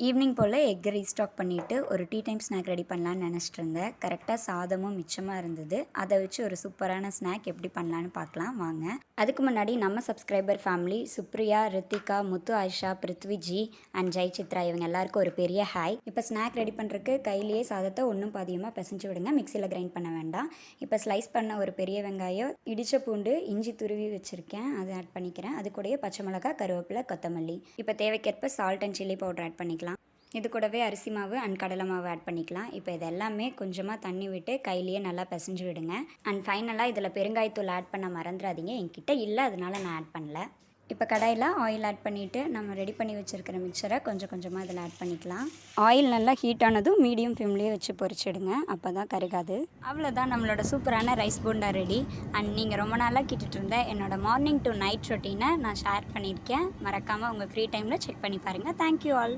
Evening போல் egg restock பண்ணிவிட்டு ஒரு tea time snack ready பண்ணலான்னு நினச்சிட்டு இருந்தேன். கரெக்டாக சாதமும் மிச்சமாக இருந்தது. அதை வச்சு ஒரு சூப்பரான ஸ்நாக் எப்படி பண்ணலான்னு பார்க்கலாம் வாங்க. அதுக்கு முன்னாடி நம்ம subscriber family Supriya, Ritika, Muthu, Ayesha, Prithviji and Jai Chitra இவங்க எல்லாருக்கும் ஒரு பெரிய ஹாய். இப்போ ஸ்நாக் ரெடி பண்ணுறதுக்கு கையிலேயே சாதத்தை ஒன்றும் பாதியமாக பிசைஞ்சு விடுங்க. மிக்சியில் கிரைண்ட் பண்ண வேண்டாம். இப்போ ஸ்லைஸ் பண்ண ஒரு பெரிய வெங்காயம், இடிச்ச பூண்டு, இஞ்சி துருவி வச்சுருக்கேன், அதை ஆட் பண்ணிக்கிறேன். அது கூடயே பச்சை மிளகாய், கருவேப்பிலை, கொத்தமல்லி. இப்போ தேவைக்கேற்ப salt and chilli powder add பண்ணிக்கலாம். இது கூடவே அரிசி மாவு அண்ட் கடலை மாவு ஆட் பண்ணிக்கலாம். இப்போ இது எல்லாமே கொஞ்சமாக தண்ணி விட்டு கையிலேயே நல்லா பிசைஞ்சு விடுங்க. அண்ட் ஃபைனலாக இதில் பெருங்காயத்தூள் ஆட் பண்ண மறந்துடாதீங்க. என்கிட்ட இல்லை, அதனால நான் ஆட் பண்ணல. இப்போ கடாயில் ஆயில் ஆட் பண்ணிவிட்டு நம்ம ரெடி பண்ணி வச்சுருக்கிற மிக்சரை கொஞ்சம் கொஞ்சமாக இதில் ஆட் பண்ணிக்கலாம். ஆயில் நல்லா ஹீட் ஆனதும் மீடியம் ஃப்ளேம்லேயே வச்சு பொரிச்சிடுங்க, அப்போ தான் கருகாது. அவ்வளோதான், நம்மளோட சூப்பரான ரைஸ் போண்டா ரெடி. அண்ட் நீங்கள் ரொம்ப நாளாக கேட்டுட்டு இருந்த என்னோட மார்னிங் டு நைட் ரொட்டீனை நான் ஷேர் பண்ணியிருக்கேன். மறக்காமல் உங்கள் ஃப்ரீ டைமில் செக் பண்ணி பாருங்கள். Thank you all.